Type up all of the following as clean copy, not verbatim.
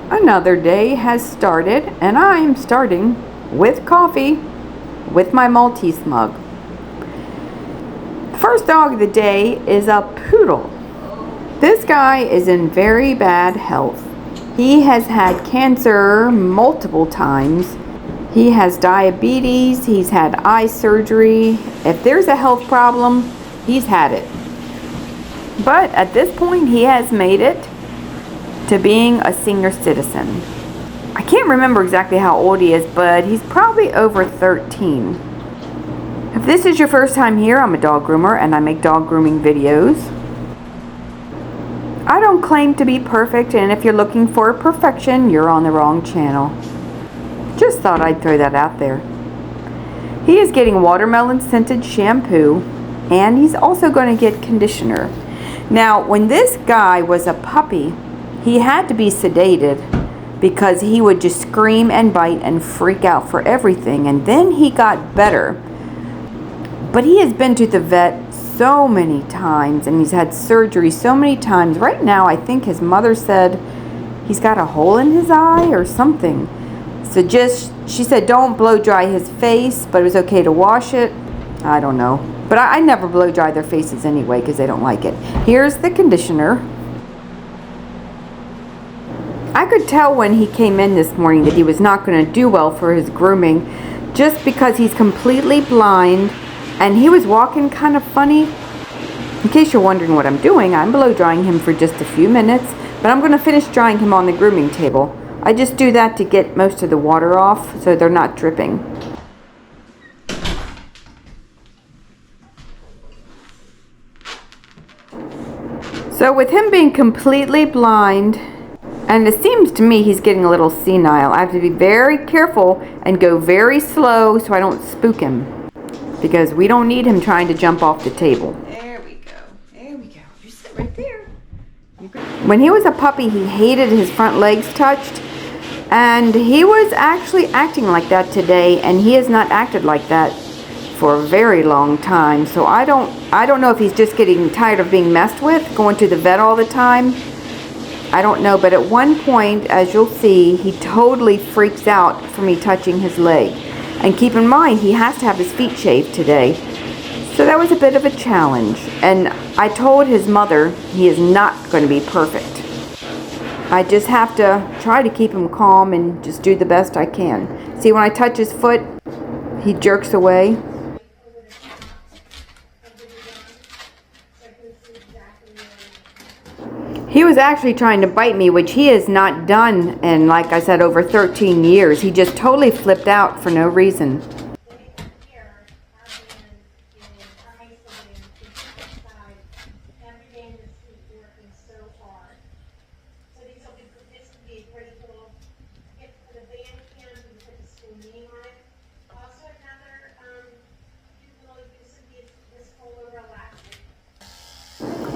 Another day has started, and I'm starting with coffee with my Maltese mug. First dog of the day is a poodle. This guy is in very bad health. He has had cancer multiple times. He has diabetes, he's had eye surgery. If there's a health problem, he's had it. But at this point, he has made it to being a senior citizen. I can't remember exactly how old he is, but he's probably over 13. If this is your first time here, I'm a dog groomer and I make dog grooming videos. I don't claim to be perfect, and if you're looking for perfection, you're on the wrong channel. Just thought I'd throw that out there. He is getting watermelon scented shampoo, and he's also going to get conditioner. Now, when this guy was a puppy, he had to be sedated because he would just scream and bite and freak out for everything, and then he got better. But he has been to the vet so many times, and he's had surgery so many times. Right now, I think his mother said he's got a hole in his eye or something. So she said don't blow dry his face, but it was okay to wash it. I don't know. But I never blow dry their faces anyway because they don't like it. Here's the conditioner. I could tell when he came in this morning that he was not going to do well for his grooming, just because he's completely blind and he was walking kind of funny. In case you're wondering what I'm doing, I'm blow drying him for just a few minutes, but I'm going to finish drying him on the grooming table. I just do that to get most of the water off so they're not dripping. So with him being completely blind, and it seems to me he's getting a little senile, I have to be very careful and go very slow so I don't spook him, because we don't need him trying to jump off the table. There we go. There we go. You sit right there. When he was a puppy, he hated his front legs touched, and he was actually acting like that today, and he has not acted like that for a very long time. So I don't know if he's just getting tired of being messed with, going to the vet all the time. I don't know, but at one point, as you'll see, he totally freaks out for me touching his leg. And keep in mind, he has to have his feet shaved today. So that was a bit of a challenge. And I told his mother he is not going to be perfect. I just have to try to keep him calm and just do the best I can. See, when I touch his foot, he jerks away. He was actually trying to bite me, which he has not done in, like I said, over 13 years. He just totally flipped out for no reason.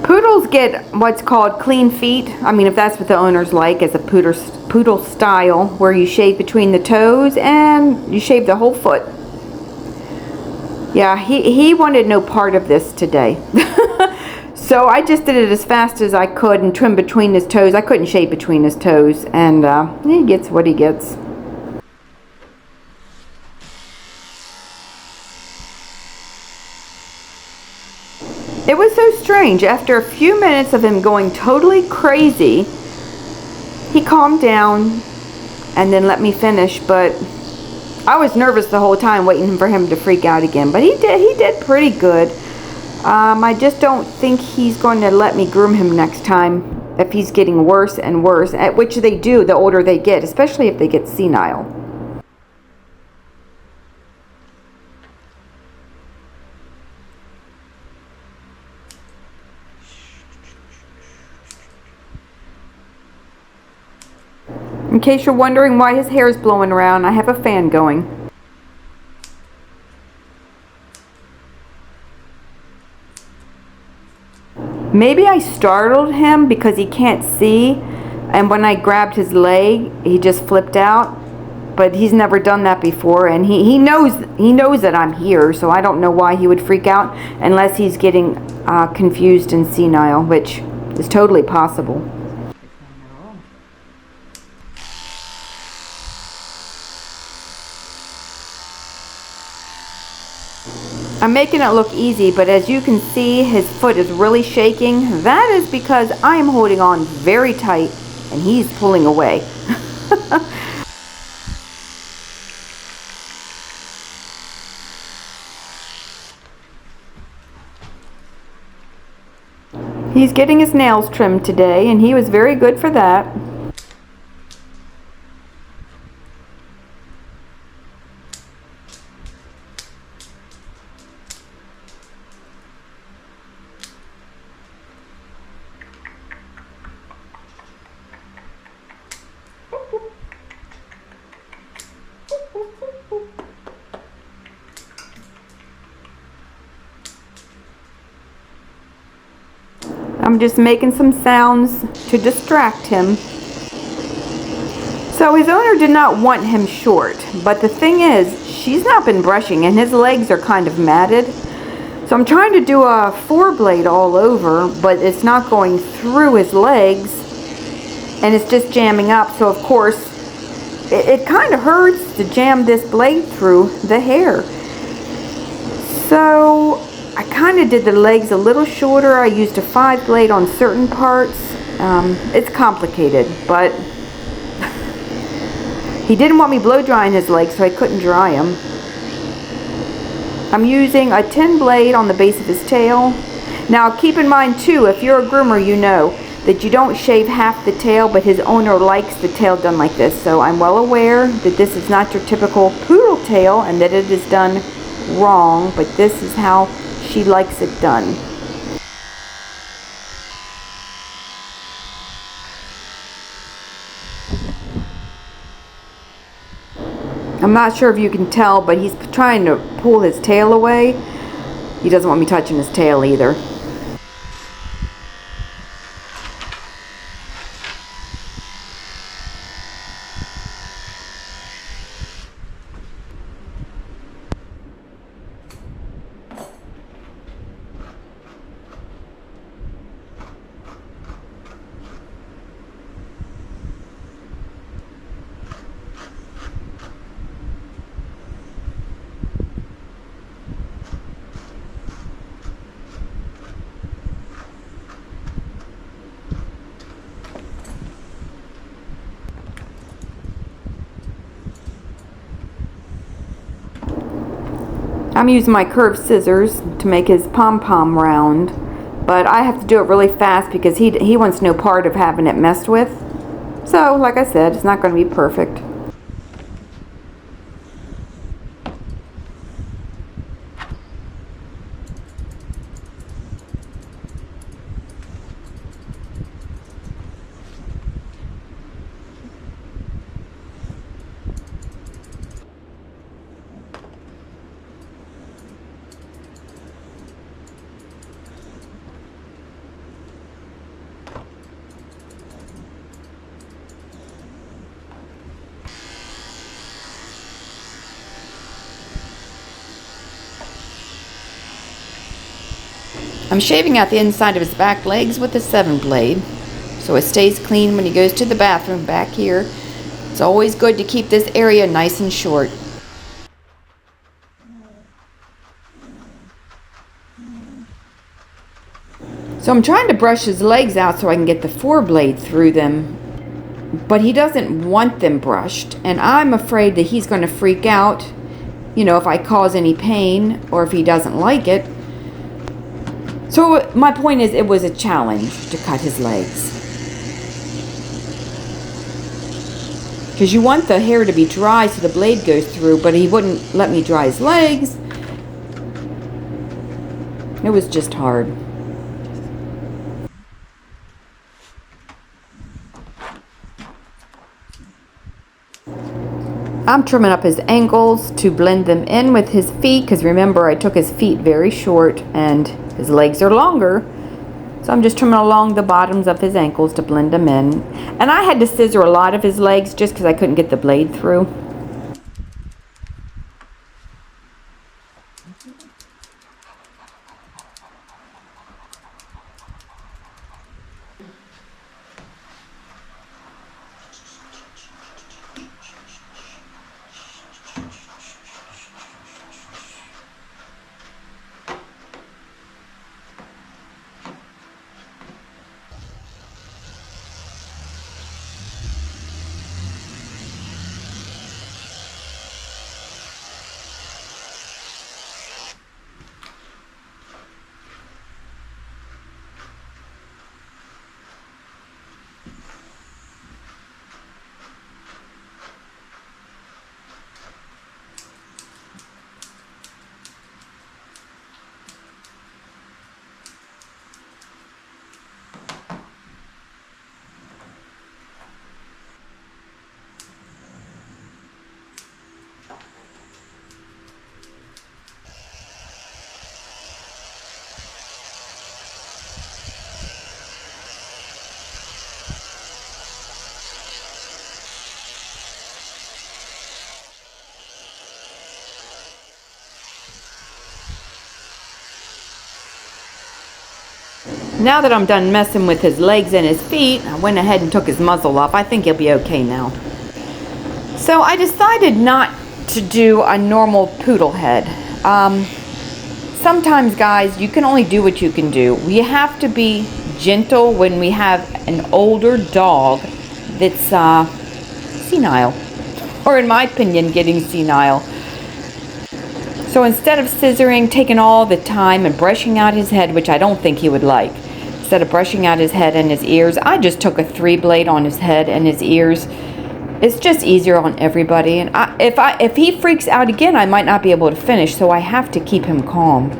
Poodles get what's called clean feet. I mean, if that's what the owners like, as a poodle style, where you shave between the toes and you shave the whole foot. Yeah, he wanted no part of this today. So I just did it as fast as I could and trimmed between his toes. I couldn't shave between his toes, and he gets what he gets. It was so strange. After a few minutes of him going totally crazy, he calmed down and then let me finish, but I was nervous the whole time waiting for him to freak out again. But he did pretty good. I just don't think he's going to let me groom him next time if he's getting worse and worse, which they do the older they get, especially if they get senile. In case you're wondering why his hair is blowing around, I have a fan going. Maybe I startled him because he can't see, and when I grabbed his leg, he just flipped out. But he's never done that before, and he knows that I'm here, so I don't know why he would freak out unless he's getting confused and senile, which is totally possible. I'm making it look easy, but as you can see, his foot is really shaking. That is because I am holding on very tight and he's pulling away. He's getting his nails trimmed today, and he was very good for that. I'm just making some sounds to distract him. So his owner did not want him short, but the thing is, she's not been brushing and his legs are kind of matted. So I'm trying to do a 4-blade all over, but it's not going through his legs and it's just jamming up. So of course, it kind of hurts to jam this blade through the hair. So I kind of did the legs a little shorter. I used a 5-blade on certain parts. It's complicated, but he didn't want me blow drying his legs, so I couldn't dry them. I'm using a 10-blade on the base of his tail. Now keep in mind too, if you're a groomer, you know that you don't shave half the tail, but his owner likes the tail done like this. So I'm well aware that this is not your typical poodle tail and that it is done wrong, but this is how she likes it done. I'm not sure if you can tell, but he's trying to pull his tail away. He doesn't want me touching his tail either. I'm using my curved scissors to make his pom-pom round, but I have to do it really fast because he wants no part of having it messed with. So, like I said, it's not going to be perfect. I'm shaving out the inside of his back legs with a 7-blade, so it stays clean when he goes to the bathroom back here. It's always good to keep this area nice and short. So I'm trying to brush his legs out so I can get the 4-blade through them, but he doesn't want them brushed, and I'm afraid that he's going to freak out, you know, if I cause any pain or if he doesn't like it. So my point is, it was a challenge to cut his legs. Because you want the hair to be dry so the blade goes through, but he wouldn't let me dry his legs. It was just hard. I'm trimming up his ankles to blend them in with his feet, because remember I took his feet very short and his legs are longer. So I'm just trimming along the bottoms of his ankles to blend them in. And I had to scissor a lot of his legs just because I couldn't get the blade through. Now that I'm done messing with his legs and his feet, I went ahead and took his muzzle off. I think he'll be okay now. So I decided not to do a normal poodle head. Sometimes, guys, you can only do what you can do. We have to be gentle when we have an older dog that's senile, or in my opinion, getting senile. So instead of scissoring, taking all the time and brushing out his head, which I don't think he would like, instead of brushing out his head and his ears, I just took a 3-blade on his head and his ears. It's just easier on everybody. And if he freaks out again, I might not be able to finish, so I have to keep him calm.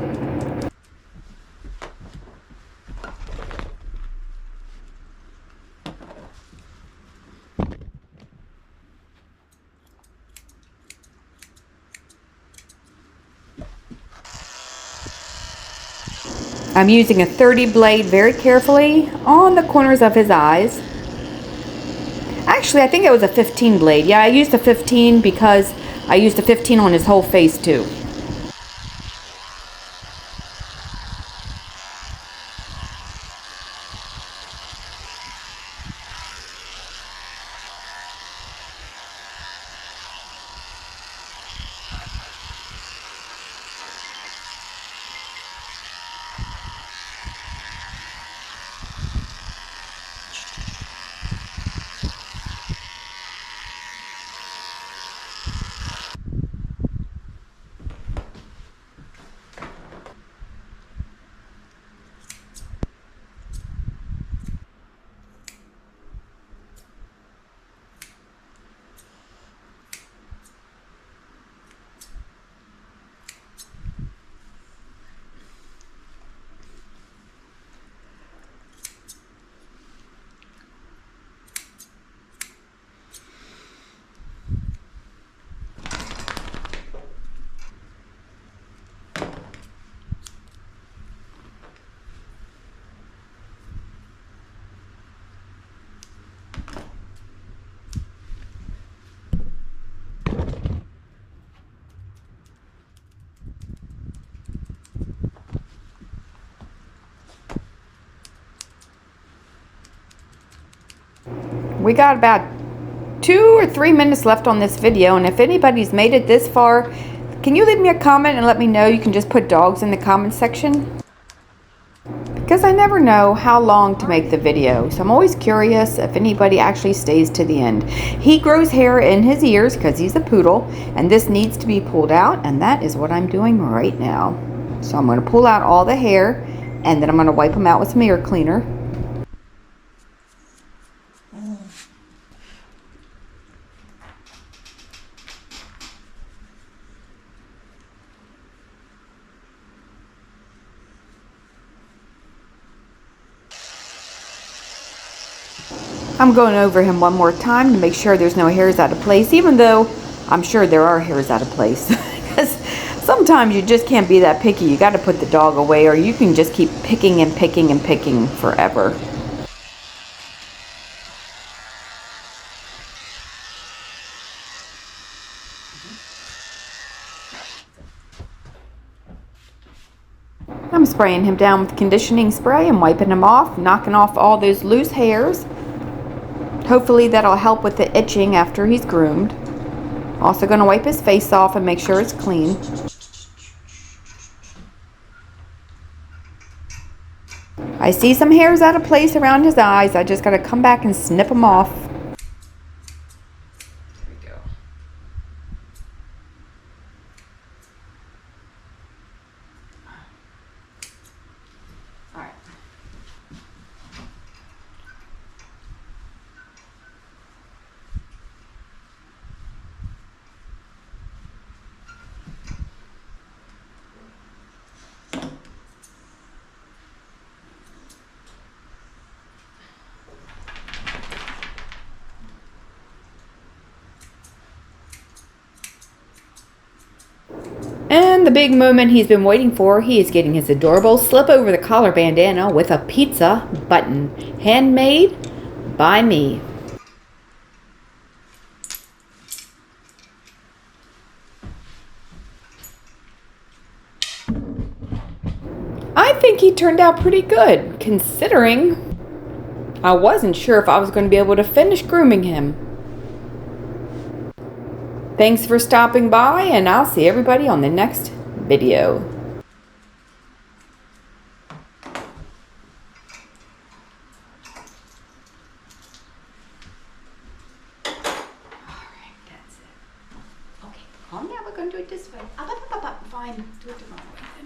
I'm using a 30 blade very carefully on the corners of his eyes. Actually, I think it was a 15 blade. Yeah, I used a 15 because I used a 15 on his whole face too. We got about 2 or 3 minutes left on this video, and if anybody's made it this far, can you leave me a comment and let me know? You can just put dogs in the comment section, because I never know how long to make the video, so I'm always curious if anybody actually stays to the end. He grows hair in his ears because he's a poodle, and this needs to be pulled out, and that is what I'm doing right now. So I'm going to pull out all the hair, and then I'm going to wipe them out with some ear cleaner. I'm going over him one more time to make sure there's no hairs out of place, even though I'm sure there are hairs out of place. Because sometimes you just can't be that picky. You got to put the dog away, or you can just keep picking and picking and picking forever. I'm spraying him down with conditioning spray and wiping him off, knocking off all those loose hairs. Hopefully that'll help with the itching after he's groomed. Also going to wipe his face off and make sure it's clean. I see some hairs out of place around his eyes. I just got to come back and snip them off. And the big moment he's been waiting for, he is getting his adorable slip over the collar bandana with a pizza button. Handmade by me. I think he turned out pretty good, considering I wasn't sure if I was going to be able to finish grooming him. Thanks for stopping by, and I'll see everybody on the next video. Alright, that's it. Okay, calm down. We're going to do it this way. Up, up, up, up, up. Fine. Do it the wrong way.